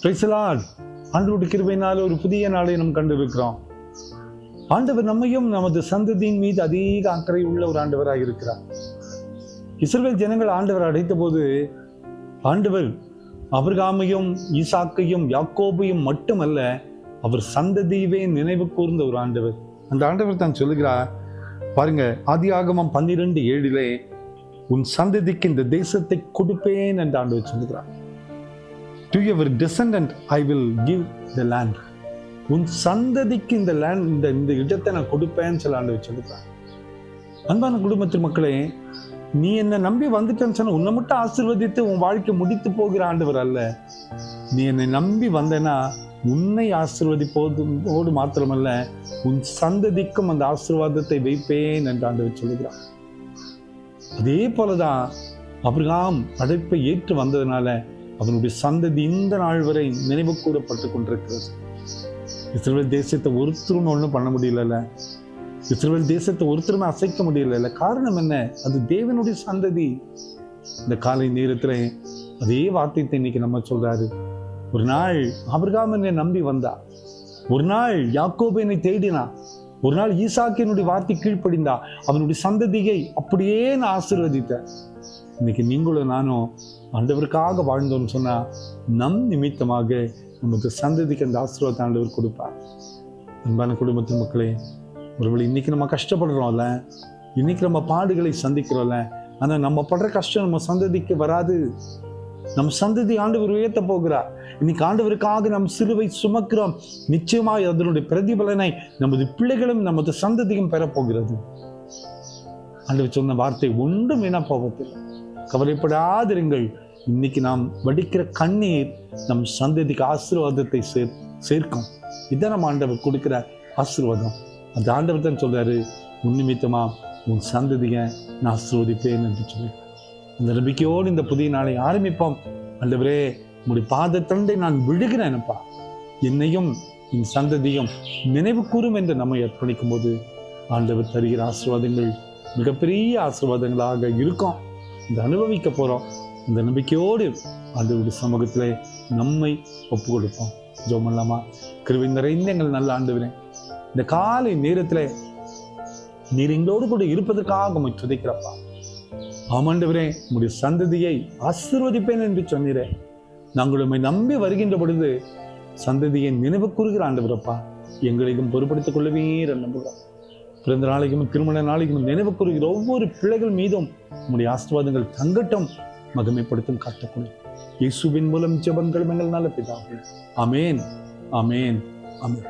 Praise the Lord. ஆண்டவருடைய கிருபையினால ஒரு புதிய நாளை நாம் கண்டிருக்கிறோம். ஆண்டவர் நம்மையும் நமது சந்ததியின் மீது அதிக அக்கறை உள்ள ஒரு ஆண்டவராக இருக்கிறார். இஸ்ரவேல் ஜனங்கள் ஆண்டவர் அழைத்த போது ஆண்டவர் ஆபிரகாமையும் ஈசாக்கையும் யாக்கோபையும் மட்டுமல்ல, அவர் சந்ததியவே நினைவு கூர்ந்த ஒரு ஆண்டவர். அந்த ஆண்டவர் தான் சொல்லுகிறார் பாருங்க, ஆதியாகமம் 12:7 உன் சந்ததிக்கு இந்த தேசத்தை கொடுப்பேன் என்று ஆண்டவர் சொல்லுகிறார். To your descendant I will give the land. உன் சந்ததிக்கு இந்த லேண்ட், இந்த இடத்தை நான் கொடுப்பேன்னு சொல்ல ஆண்டவர் சொல்லுகிறார். அன்பான குடும்பத்தின் மக்களே, நீ என்னை நம்பி வந்துட்டேன்னு சொன்ன உன்னை மட்டும் ஆசீர்வதித்து உன் வாழ்க்கை முடித்து போகிற ஆண்டவர் அல்ல. நீ என்னை நம்பி வந்தேன்னா உன்னை ஆசீர்வதிப்போடு மாத்திரமல்ல, உன் சந்ததிக்கும் அந்த ஆசீர்வாதத்தை வைப்பேன் என்று ஆண்டவர் சொல்லுகிறார். அதே போலதான் ஆபிரகாம் அழைப்பை ஏற்று வந்ததுனால அவனுடைய சந்ததி இந்த நாள் வரை நினைவு கூறப்பட்டு கொண்டிருக்கிறது. இஸ்ரவேல் தேசத்தை ஒருத்தரும் ஒன்றும் பண்ண முடியல. இஸ்ரவேல் தேசத்தை ஒருத்தருமே அசைக்க முடியல. காரணம் என்ன? அது தேவனுடைய சந்ததி. இந்த காலை நேரத்தில் அதே வார்த்தையை இன்னைக்கு நம்ம சொல்றாரு. ஒரு நாள் ஆபிரகாம் என்னை நம்பி வந்தா, ஒரு நாள் யாக்கோபு என்னை தேடினா, ஒரு நாள் ஈசாக்கினுடைய வார்த்தை கீழ்ப்படிந்தா, அவனுடைய சந்ததியை அப்படியே நான் ஆசீர்வதித்தேன். இன்னைக்கு நீங்களும் நானும் ஆண்டவருக்காக வாழ்ந்தோம்னு சொன்னா நம் நிமித்தமாக நமக்கு சந்ததிக்கு அந்த ஆசீர்வாதத்தை ஆண்டவர் கொடுப்பார். அன்பான குடும்பத்தின் மக்களே, ஒருவேளை இன்னைக்கு நம்ம கஷ்டப்படுறோம்ல, இன்னைக்கு நம்ம பாடுகளை சந்திக்கிறோம்ல, ஆனா நம்ம படுற கஷ்டம் நம்ம சந்ததிக்கு வராது. நம் சந்ததி ஆண்டவர் உயர்த்த போகிறார். இன்னைக்கு ஆண்டவருக்காக நம் சிலுவை சுமக்கிறோம். நிச்சயமாக அதனுடைய பிரதிபலனை நமது பிள்ளைகளும் நமது சந்ததியும் பெறப்போகிறது. ஆண்டவர் சொன்ன வார்த்தை ஒன்றும் வீணா போவதில்லை. கவலைப்படாதிருங்கள். இன்னைக்கு நாம் வடிக்கிற கண்ணீர் நம் சந்ததிக்கு ஆசீர்வாதத்தை சேர்க்கும். இதை நம்ம ஆண்டவர் கொடுக்கிற ஆசீர்வாதம். அந்த ஆண்டவர் தான் சொல்றாரு, உன் நிமித்தமா உன் சந்ததியை நான் ஆசீர்வதிப்பேன் என்று சொல்லி. அந்த நம்பிக்கையோடு இந்த புதிய நாளை ஆரம்பிப்போம். ஆண்டவரே, உங்களுடைய பாதத்தண்டை நான் விழுகிறேன்ப்பா, என்னையும் என் சந்ததியும் நினைவு கூறும் என்று நம்மை அர்ப்பணிக்கும் போது ஆண்டவர் தருகிற ஆசீர்வாதங்கள் மிகப்பெரிய ஆசீர்வாதங்களாக இருக்கும். இந்த அனுபவிக்க போறோம். இந்த நம்பிக்கையோடு ஆண்டவருடைய சமூகத்திலே நம்மை ஒப்பு கொடுப்போம். ஜெபம் பண்ணலாமா? கிருபை நிறைந்த எங்கள் நல்ல ஆண்டவரே, இந்த காலை நேரத்துல நீர் எங்களோடு கூட இருப்பதற்காக உம்மை துதிக்கிறப்பா. ஆமாண்டவரே, உங்களுடைய சந்ததியை ஆசீர்வதிப்பேன் என்று சொன்னீரே. நாங்கள் உம்மை நம்பி வருகின்ற பொழுது சந்ததியை நினைவு கூறுகிற ஆண்டவரப்பா, எங்களையும் பொறுப்படுத்திக் கொள்ளுவீர் நம்புகிறோம். பிறந்த நாளைக்கும் திருமண நாளைக்கும் நினைவு கூறுகிற ஒவ்வொரு பிள்ளைகள் மீதும் உங்களுடைய ஆசீர்வாதங்கள் தங்கட்டும், மகிமைப்படுத்தும் காட்டக்கூடிய இயேசுவின் மூலம் ஜெபங்கள் எங்கள் நல்ல பிதாவே. ஆமேன், ஆமேன், ஆமேன்.